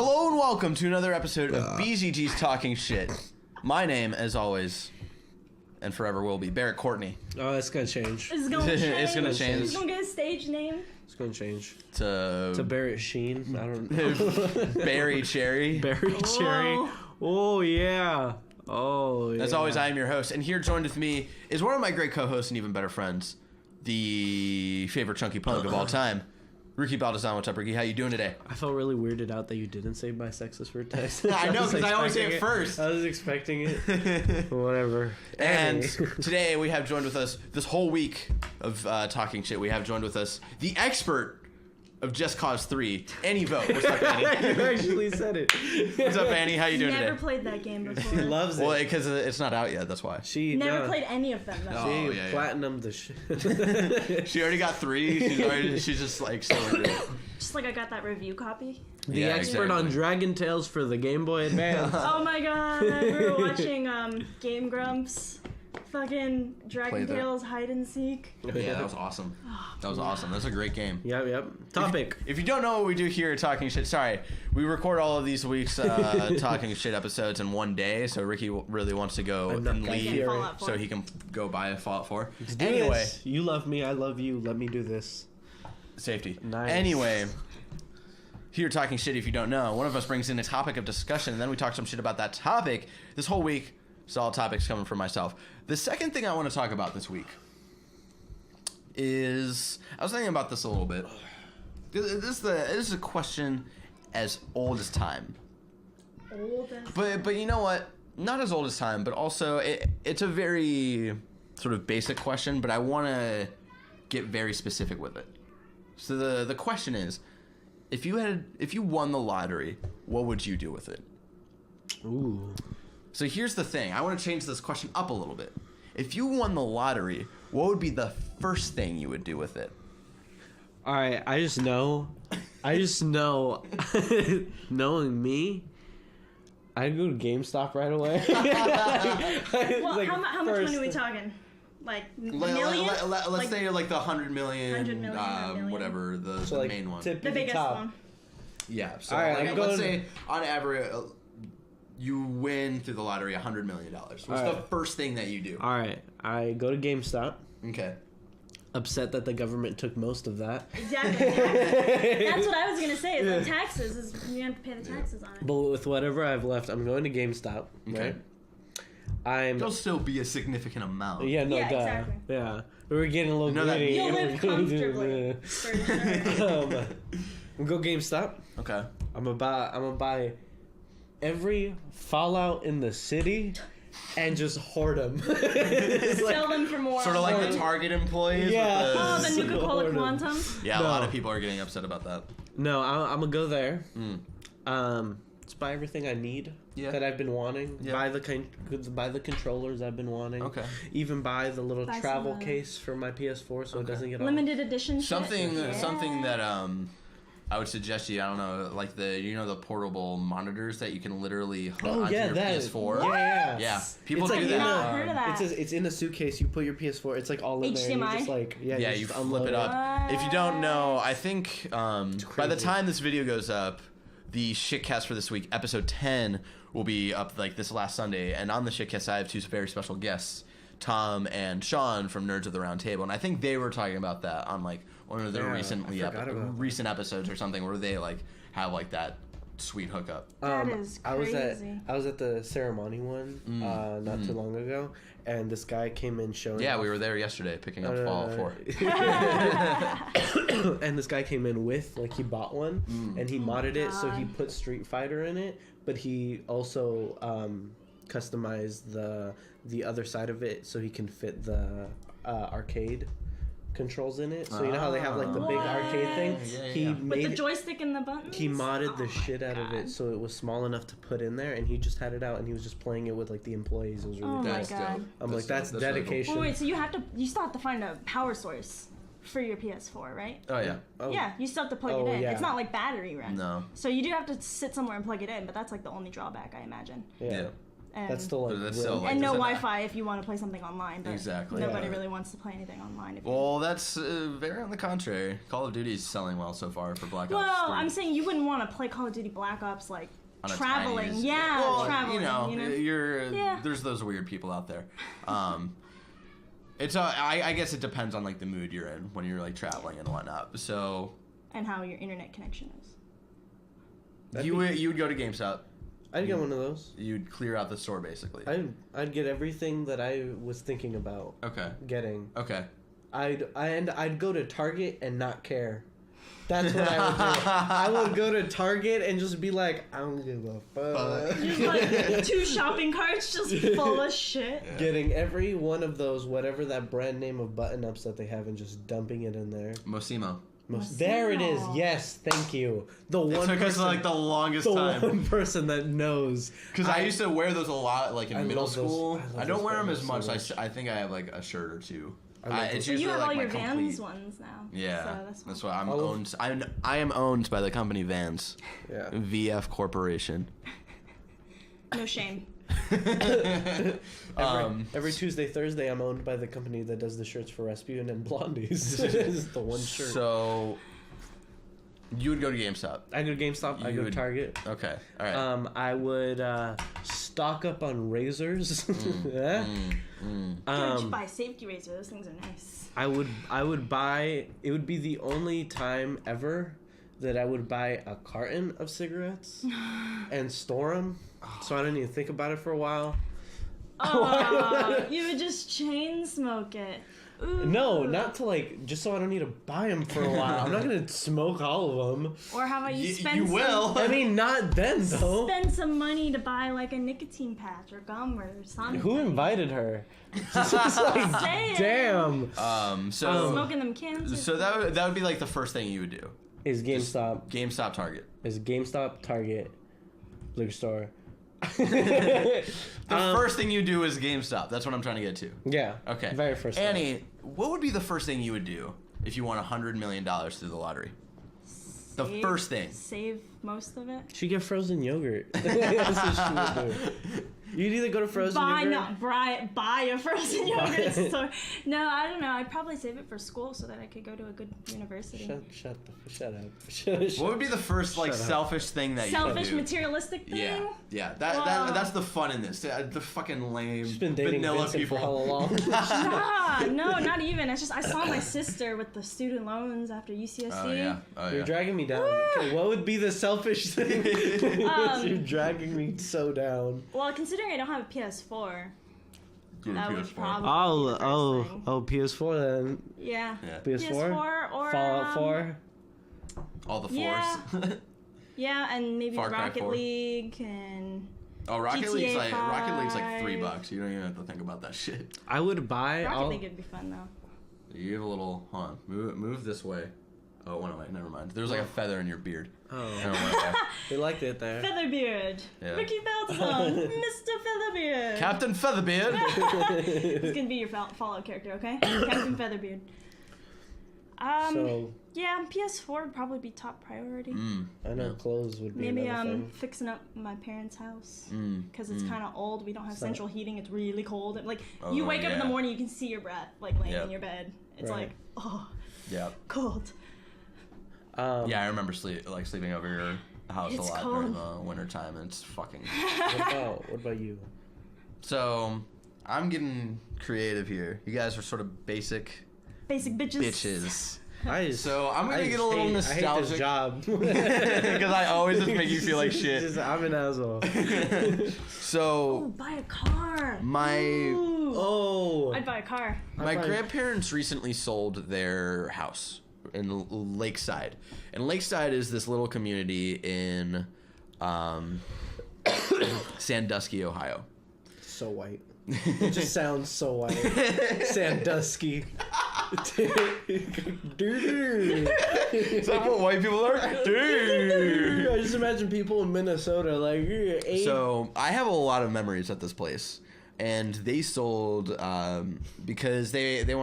Hello and welcome to another episode of BZG's Talking Shit. My name, as always, and forever will be, Barrett Courtney. Oh, it's gonna change. It's gonna change. He's gonna get a stage name. It's gonna change. To Barrett Sheen. I don't know. Barry Cherry. Barry Cherry. Oh, yeah. Oh, yeah. As always, I am your host, and here joined with me is one of my great co-hosts and even better friends, the favorite chunky punk of all time, Ricky Baldazan. What's up, Ricky? How you doing today? I felt really weirded out that you didn't say bisexist for text. I know, because I always say it first. I was expecting it. Whatever. And today we have joined with us, this whole week of Talking Shit, we have joined with us the expert of Just Cause 3, Annie Vogt. What's up, Annie? You actually said it. What's up, Annie? How you doing today? Never played that game before. He loves it. Well, because it's not out yet, that's why. She Never played any of them, though. She platinumed the shit. She already got 3. She's just like so into it. Just like I got that review copy. The expert on Dragon Tales for the Game Boy Advance. Oh my god, we were watching Game Grumps. Fucking Dragon Tales Hide and Seek. Yeah, that was awesome. That was awesome. That's a great game. Yep. Topic. If you don't know what we do here at Talking Shit, sorry, we record all of these weeks Talking Shit episodes in one day, so Ricky really wants to go and leave so he can go buy a Fallout 4. Anyway. You love me, I love you, let me do this. Safety. Nice. Anyway, here Talking Shit, if you don't know, one of us brings in a topic of discussion, and then we talk some shit about that topic. This whole week, it's all topics coming from myself. The second thing I want to talk about this week is, I was thinking about this a little bit. This is a question as old as time. But you know what? Not as old as time, but also it's a very sort of basic question, but I want to get very specific with it. So the question is, if you won the lottery, what would you do with it? Ooh. So here's the thing. I want to change this question up a little bit. If you won the lottery, what would be the first thing you would do with it? All right, I just know, knowing me, I'd go to GameStop right away. Well, how much money are we talking? Like million? Let's say like the 100 million, 100 million. whatever, the main one. The biggest one. Yeah. So all right, let's say on average, you win through the lottery $100 million. What's the first thing that you do? All right, I go to GameStop. Okay. Upset that the government took most of that. Exactly. That's what I was gonna say. Is the taxes. You have to pay the taxes on it. But with whatever I've left, I'm going to GameStop. Okay. Right? There'll still be a significant amount. Yeah, no, exactly. Yeah, we were getting a little greedy. You'll live comfortably. For sure. We'll go GameStop. Okay. I'm gonna buy every Fallout in the city and just hoard them. Sell them for more. Sort of like the Target employees. Yeah. With the Nuka-Cola Quantum. Yeah, a lot of people are getting upset about that. No, I'm gonna go there. Just buy everything I need that I've been wanting. Yeah. Buy the controllers I've been wanting. Okay. Even buy the little travel case for my PS4 so it doesn't get limited edition. Something that I would suggest you. I don't know, like the portable monitors that you can literally hook onto your PS4. Yeah. People do that. Not heard of that. It's in a suitcase. You put your PS4. It's like all in there. And you just you flip it up. If you don't know, I think by the time this video goes up, the shitcast for this week, episode 10, will be up like this last Sunday. And on the shitcast, I have two very special guests, Tom and Sean from Nerds of the Round Table, and I think they were talking about that on like one of their recent episodes or something, where they like have like that sweet hookup. That is crazy. I was at the ceremony one not too long ago, and this guy came in showing. Yeah, we were there yesterday picking up Fallout 4. And this guy came in with he bought one and he modded it, so he put Street Fighter in it, but he also customized the other side of it so he can fit the arcade controls in it. So you know how they have like the big arcade thing? He made with the joystick and the buttons? He modded the shit out of it so it was small enough to put in there, and he just had it out and he was just playing it with like the employees. It was really cool. That's dope. I'm like, that's dedication. Wait, so you still have to find a power source for your PS4, right? Oh yeah. Yeah, you still have to plug it in. Yeah. It's not like battery run. No. So you do have to sit somewhere and plug it in, but that's like the only drawback, I imagine. Yeah. And, That's still like, still, like, and no isn't that- Wi-Fi if you want to play something online. But Exactly. Nobody Yeah. really wants to play anything online. If Well, that's very on the contrary. Call of Duty is selling well so far for Black Ops 3. Well, I'm saying you wouldn't want to play Call of Duty Black Ops like On a traveling. tiny- Yeah, well, traveling. You're there's those weird people out there. It's I guess it depends on like the mood you're in when you're like traveling and whatnot. So And how your internet connection is. you would go to GameStop. I'd get one of those. You'd clear out the store basically. I'd get everything that I was thinking about Okay. getting. Okay. I'd go to Target and not care. That's what I would do. I would go to Target and just be like, I don't give a fuck. Just like 2 shopping carts just full of shit. Yeah. Getting every one of those, whatever that brand name of button-ups that they have, and just dumping it in there. Mosimo. There it is. Yes, thank you. The one It took us person, like the longest the time. one person that knows. Because I used to wear those a lot, like I in middle love those- school. I love I don't those wear them as buttons much. so I think I have like a shirt or two. I love It's those. So usually you have like all my your Vans complete. ones now. Yeah, So that's that's fine. why I'm All of- owned. I am owned by the company Vans, Yeah. VF Corporation. No shame. Every Tuesday, Thursday, I'm owned by the company that does the shirts for Rasputin and Blondies. This is the one shirt. So you would go to GameStop. I go to GameStop. I You go to would- Target. Okay, all right. I would stock up on razors. Yeah. Don't buy safety razor. Those things are nice. I would buy. It would be the only time ever that I would buy a carton of cigarettes and store them, so I don't need to think about it for a while. Oh, you would just chain smoke it. Ooh. No, not to like, just so I don't need to buy them for a while. I'm not gonna smoke all of them. Or how about you You spend some, will. I mean, not then though. spend some money to buy like a nicotine patch or gum or something. Who invited her? Just like, Say it. damn. So Smoking them cans. so that would be like the first thing you would do. Is GameStop? GameStop, Target. Is GameStop, Target, liquor store? The first thing you do is GameStop. That's what I'm trying to get to. Yeah. Okay. Very first thing. Annie, what would be the first thing you would do if you won $100 million through the lottery? The first thing. Save most of it. She'd get frozen yogurt. That's what she would do. You'd either go to frozen yogurt. Buy a frozen yogurt store. No, I don't know. I'd probably save it for school so that I could go to a good university. Shut up. What would be the first like Shut up. selfish thing that you Selfish, would do? materialistic thing. Yeah. Wow. That's the fun in this. The fucking lame She's been dating vanilla Vincent people. for how long? Nah, no, not even. It's just I saw my sister with the student loans after UCSD. Oh yeah. Oh You're yeah. dragging me down. Okay, what would be the selfish thing? You're dragging me so down. Well, considering I don't have a PS4, Get a that would PS4. probably be the first thing. PS4 then. Yeah. Yeah. PS4 or Fallout 4. All the fours. Yeah. Yeah, and maybe Far Cry Rocket 4. League and Oh, Rocket GTA League's like 5. $3. You don't even have to think about that shit. I would buy Rocket all. League would be fun though. You have a little. Hold on. Move this way. Oh, it went away. Never mind. There was like a feather in your beard. I Oh, don't know. they liked it there. Featherbeard. Yeah. Ricky Felton. Mr. Featherbeard. Captain Featherbeard. He's gonna be your Fallout character, okay? Captain Featherbeard. So Yeah, PS4 would probably be top priority. I know clothes would be Maybe another thing. fixing up my parents' house Mm. because it's kind of old. We don't have So- central heating. It's really cold. Like Oh, you wake up in the yeah. morning, you can see your breath like laying Yep. in your bed. It's Right. like oh, Yeah. cold. Yeah, I remember sleeping over your house It's a lot cold. during the winter time, and it's fucking. What about you? So, I'm getting creative here. You guys are sort of basic Basic bitches. bitches. So I'm gonna get a little I hate this nostalgic job. because I always just make you feel like shit. I'm an asshole. Oh, So buy a car. my Ooh. Oh. I'd buy a car. my I'd buy- grandparents recently sold their house in Lakeside, and Lakeside is this little community in Sandusky, Ohio. So white. It just sounds so white. Sandusky. Is that what white people are? Dude. I just imagine people in Minnesota like, eight. So I have a lot of memories at this place, and they sold because they're getting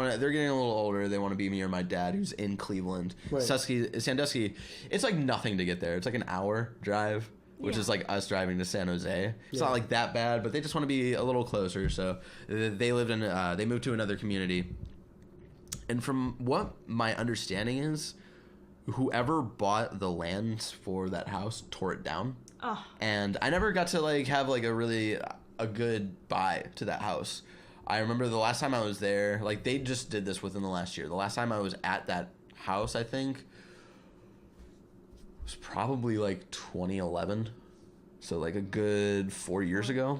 a little older. They want to be near my dad, who's in Cleveland. Right. Sandusky. It's like nothing to get there. It's like an hour drive. which is like us driving to San Jose. It's not like that bad, but they just want to be a little closer. So they moved to another community. And from what my understanding is, whoever bought the land for that house tore it down. Oh. And I never got to like have like a good buy to that house. I remember the last time I was there, like they just did this within the last year. The last time I was at that house, I think, was probably like 2011. So like a good 4 years ago.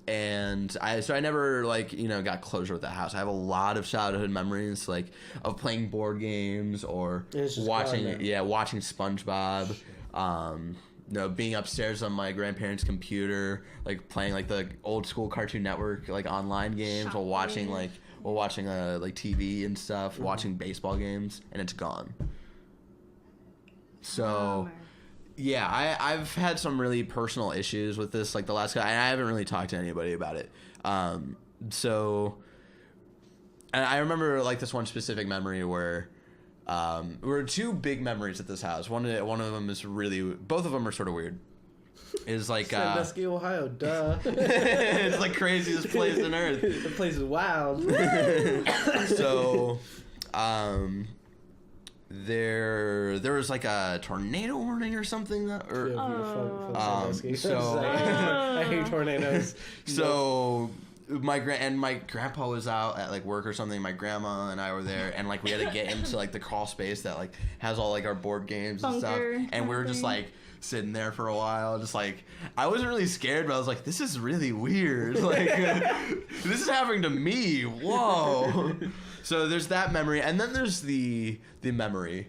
And I never like, got closure with that house. I have a lot of childhood memories like of playing board games or watching SpongeBob. Being upstairs on my grandparents' computer, like playing like the old school Cartoon Network like online games while watching TV and stuff, watching baseball games, and it's gone. So yeah, I've had some really personal issues with this like the last guy, and I haven't really talked to anybody about it. So and I remember like this one specific memory where there were two big memories at this house. One of them is both of them are sort of weird. Is like Sandusky, Ohio, duh. It's like craziest place on earth. The place is wild. So, there was like a tornado warning or something I hate tornadoes. So my grandpa was out at like work or something. My grandma and I were there, and like we had to get into like the crawl space that like has all like our board games and stuff. And we were just like sitting there for a while, just like I wasn't really scared, but I was like, this is really weird. Like this is happening to me. Whoa. So there's that memory, and then there's the memory.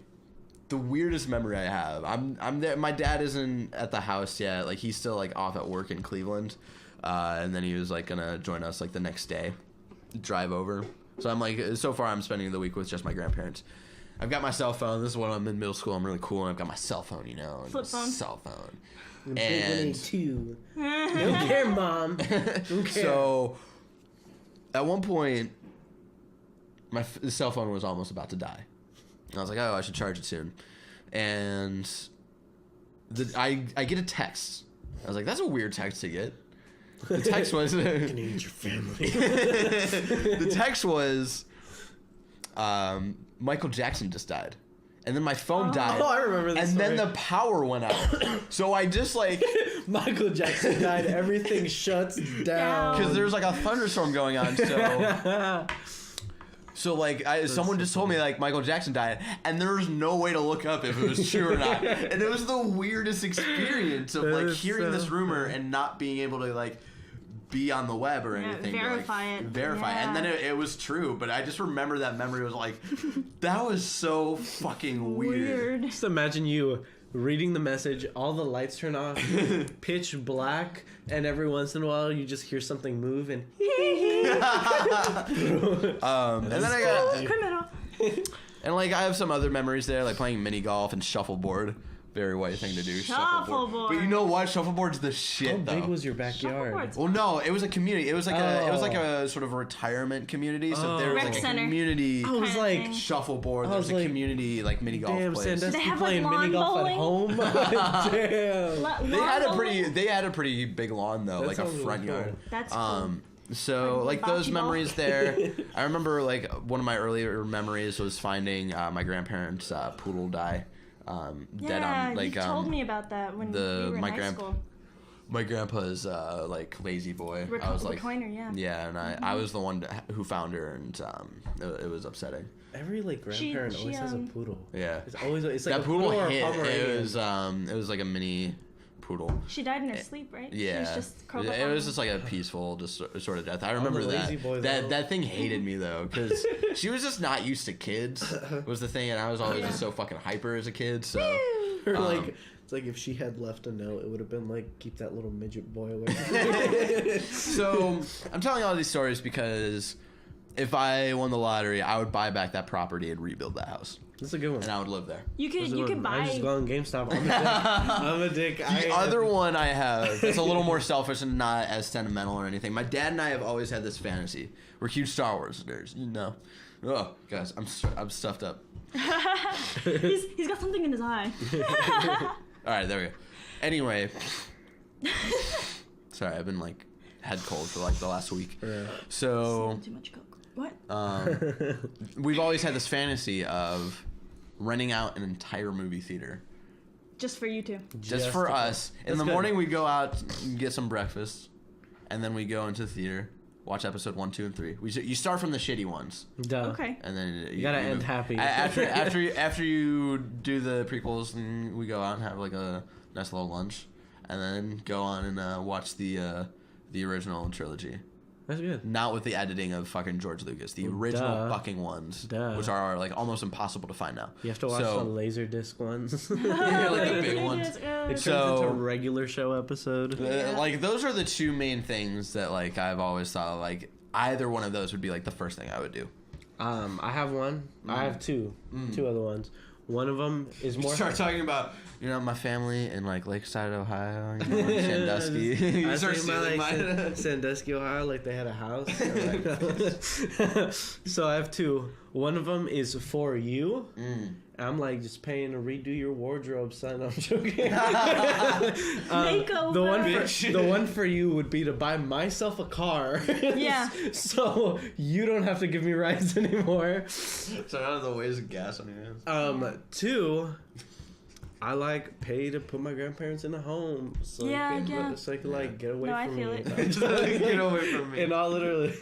The weirdest memory I have. I'm there. My dad isn't at the house yet. Like he's still like off at work in Cleveland. And then he was like gonna join us like the next day, drive over. So I'm like, so far I'm spending the week with just my grandparents. I've got my cell phone. This is when I'm in middle school. I'm really cool, and I've got my cell phone, Flip phone. Cell phone. And too. Don't care, Mom. Don't care. So at one point, my cell phone was almost about to die. And I was like, oh, I should charge it soon. And I get a text. I was like, that's a weird text to get. The text was... I'm gonna eat your family. The text was... Michael Jackson just died. And then my phone died. Oh, I remember this. And then the power went out. So I just like... Michael Jackson died. Everything shuts down. Because there's like a thunderstorm going on, so... So, like, someone just told me, like, Michael Jackson died, and there was no way to look up if it was true or not. And it was the weirdest experience of, like, hearing this rumor and not being able to, like, be on the web or anything. Verify it. it. Verify. Yeah. And then it was true, but I just remember that memory was like, that was so fucking weird. Just imagine you reading the message, all the lights turn off, pitch black, and every once in a while you just hear something move and and then I got criminal. and like I have some other memories there, like playing mini golf and shuffleboard. Very white thing to do. Shuffleboard. But you know what? Shuffleboard's the shit. How big was your backyard? Well, no, it was a community. It was like a sort of retirement community. So there was like a community. I was like shuffleboard. There was a community like mini golf place. Damn, they have playing like mini golf at home. Damn. They had a pretty big lawn though, like a front yard. That's cool. So like those memories there. I remember like one of my earlier memories was finding my grandparents' poodle die. Dead on, like, you told me about that when we were in high school. My grandpa's like lazy boy. I was like, yeah, and I was the one who found her, and it was upsetting. Every like grandparent always has a poodle. Yeah, it's like that a poodle or hit. Pomeranian. It was like a mini poodle. She died in her sleep, right? Yeah, she was just curled up it was just like a peaceful, just sort of death. I remember that. That thing hated me though, because she was just not used to kids. Was the thing, and I was always just so fucking hyper as a kid. So, or like. It's like if she had left a note, it would have been like, keep that little midget boy away. So I'm telling all these stories because if I won the lottery, I would buy back that property and rebuild that house. That's a good one. And I would live there. You could buy. I just go on GameStop. I'm a dick. The other one I have, it's a little more selfish and not as sentimental or anything. My dad and I have always had this fantasy. We're huge Star Wars nerds, you know. Oh, guys, I'm stuffed up. He's got something in his eye. All right, there we go. Anyway. Sorry, I've been like head cold for like the last week. Yeah. So Too much Coke. What? we've always had this fantasy of renting out an entire movie theater. Just for you two. Just for us. In the morning, we go out and get some breakfast, and then we go into the theater, watch episode 1, 2, and 3. You start from the shitty ones. Duh. Okay. And then You gotta end happy. After you do the prequels, and we go out and have like a nice little lunch, and then go on and watch the original trilogy. That's good. Not with the editing of fucking George Lucas. The original fucking ones, which are like almost impossible to find now. You have to watch the Laserdisc ones. Yeah, like the big ones. It turns into a regular show episode. Like those are the two main things that like I've always thought like either one of those would be like the first thing I would do. I have one. I have two other ones. One of them is more. Start talking about my family in like Lakeside, Ohio, Sandusky. I start stealing like Sandusky, Ohio, like they had a house. So I have two. One of them is for you. I'm like just paying to redo your wardrobe, son. I'm joking. The one for you would be to buy myself a car. Yeah. So you don't have to give me rides anymore. So out of the ways of gas on your hands. Two, I like pay to put my grandparents in a home so I can like get away from me. I feel it. Get away from me. And all literally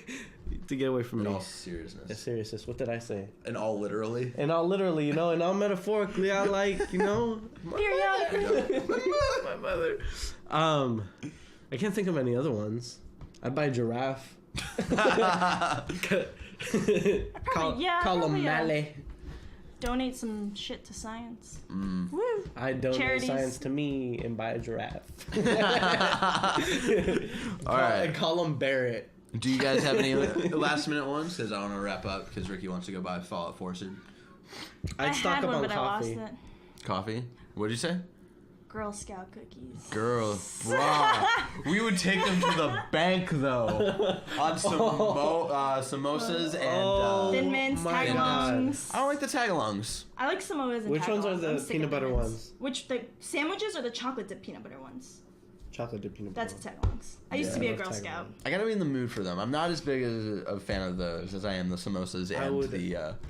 to get away from in me. all seriousness. In seriousness, what did I say? And all literally. And all literally, and all metaphorically, I like, Periodically. my mother. I can't think of any other ones. I'd buy a giraffe. Call him Mally. Donate some shit to science. Woo! I donate Charities. science to me and buy a giraffe. All right. Call him Barrett. Do you guys have any last minute ones? Because I want to wrap up because Ricky wants to go buy Fallout 4 soon. I'd stock up on coffee. I lost it. Coffee? What'd you say? Girl Scout cookies. We would take them to the bank though. On some samosas and Thin Mints, tagalongs. I don't like the tagalongs. I like Samoas and Which tagalongs. ones are the peanut butter ones? Which the sandwiches or the chocolate dip peanut butter ones? Chocolate dip peanut butter. That's the tagalongs. I used to be a Girl Scout. I gotta be in the mood for them. I'm not as big a fan of those as I am the samosas and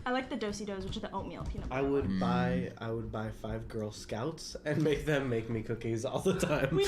I like the Do-si-dos, which are the oatmeal peanut butter. I would buy 5 Girl Scouts and make them make me cookies all the time. They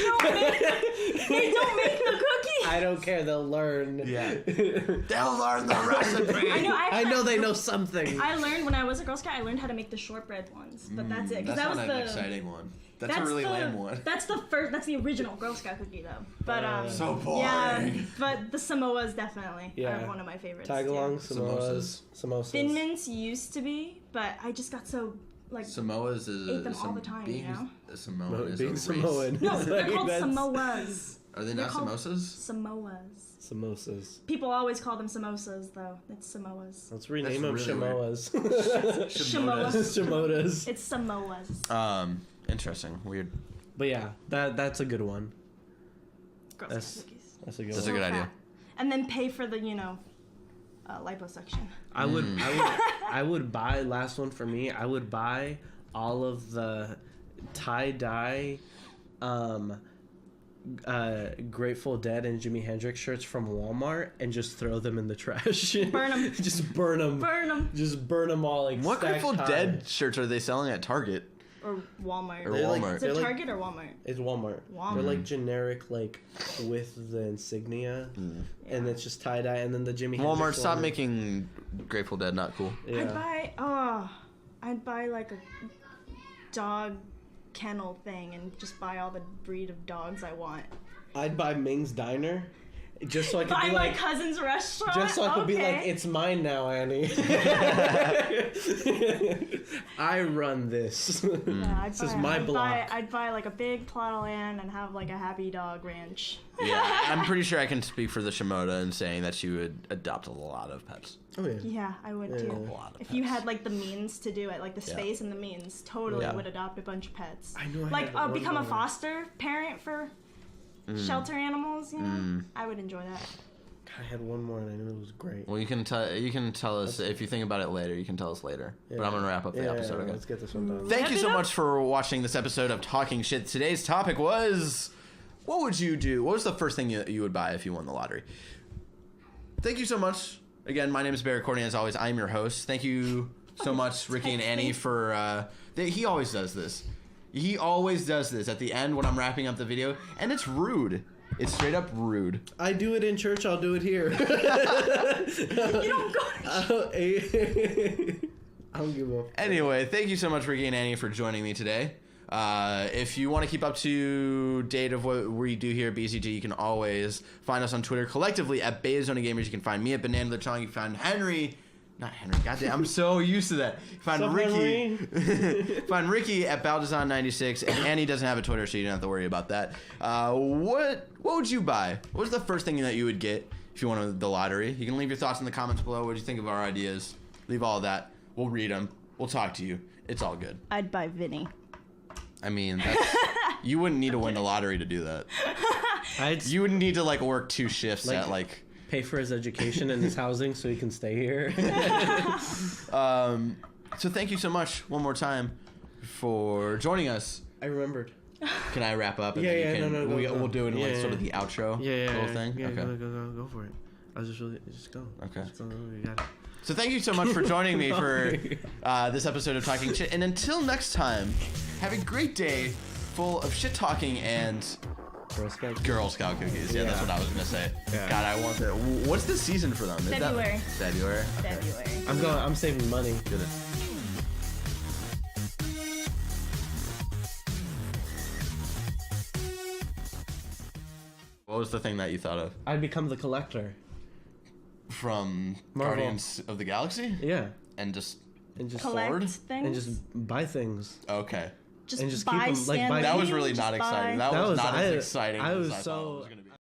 don't make the cookies. I don't care. They'll learn. Yeah. They'll learn the recipe. I know they know something. I learned when I was a Girl Scout. I learned how to make the shortbread ones, but that's it. That's not an exciting one. That's a really lame one. That's the original Girl Scout cookie though. But so boring. Yeah, but the Samoas definitely are one of my favorites. Tagalongs, samosas. Thin Mints used to be, but I just got so like Samoas ate them all the time, A Samoan is being a race. Samoan. No, they're called Samoas. Are they not samosas? Samoas. Samosas. People always call them samosas though. It's Samoas. Let's rename them really Shamoas. Shamoas. It's Samoas. Interesting. Weird. But yeah, that's a good one. Girl Scout cookies. That's a good That's one. a good idea. And then pay for the liposuction. I would buy, last one for me, I would buy all of the tie-dye Grateful Dead and Jimi Hendrix shirts from Walmart and just throw them in the trash. Burn them. Just burn them. Burn them. Just burn them all. Like what Grateful Dead shirts are they selling at Target? Or Walmart. Walmart. Is it Target or Walmart? It's Walmart. They're like generic, like with the insignia, and it's just tie dye, and then the Jimi Hendrix. Walmart, stop making Grateful Dead not cool. Yeah. I'd buy like a dog kennel thing and just buy all the breed of dogs I want. I'd buy Ming's Diner. Just so I could buy be my like, cousin's restaurant. just so I could be like, it's mine now, Annie. I run this. Yeah, This is my block. I'd buy like a big plot of land and have like a happy dog ranch. Yeah, I'm pretty sure I can speak for the Shimoda in saying that she would adopt a lot of pets. Oh yeah. Yeah, I would too. A lot of If pets. you had like the means to do it, like the space and the means, totally would adopt a bunch of pets. I know. Become a foster parent for shelter animals. I would enjoy that. I had one more and I knew it was great. Well, you can tell us if you think about it later. You can tell us later. Yeah. But I'm gonna wrap up the episode. Yeah, Okay. let's get this one done. Thank you so much for watching this episode of Talking Shit. Today's topic was, what would you do? What was the first thing you would buy if you won the lottery? Thank you so much. Again, my name is Barrett. As always, I'm your host. Thank you so much, Ricky and Annie, for he always does this. He always does this at the end when I'm wrapping up the video, and it's rude. It's straight up rude. I do it in church. I'll do it here. You don't go to I don't give a. Anyway, thank you so much, Ricky and Annie, for joining me today. If you want to keep up to date of what we do here at BCG, you can always find us on Twitter collectively at baiazonagamers. You can find me at Banana the Chong. You can find not Henry. Goddamn, I'm so used to that. Find Ricky. Find Ricky at baiazonagamers96, and Annie doesn't have a Twitter, so you don't have to worry about that. What would you buy? What was the first thing that you would get if you won the lottery? You can leave your thoughts in the comments below. What do you think of our ideas? Leave all of that. We'll read them. We'll talk to you. It's all good. I'd buy Vinny. I mean, you wouldn't need to win the lottery to do that. You wouldn't need to work 2 shifts at pay for his education and his housing so he can stay here. So thank you so much one more time for joining us. I remembered. Can I wrap up? And Yeah, then no, we'll do it in Yeah, sort of the outro little thing. Yeah, Okay. go for it. I was just go. Okay. Just go, you got it. So thank you so much for joining me for this episode of Talking Shit. And until next time, have a great day full of shit talking and Girl Scout cookies. Yeah, that's what I was gonna say. Yeah. God, I want that. What's the season for them? Is February. February. Okay. February. I'm saving money. Good. What was the thing that you thought of? I'd become the collector. From Marvel. Guardians of the Galaxy? Yeah. And just Collect Ford? things. And just buy things. Okay. Just and just buy keep 'em, like, Stan buy- Lee, That was really just not buy- exciting. That was not as exciting I as was I thought it so was going to be.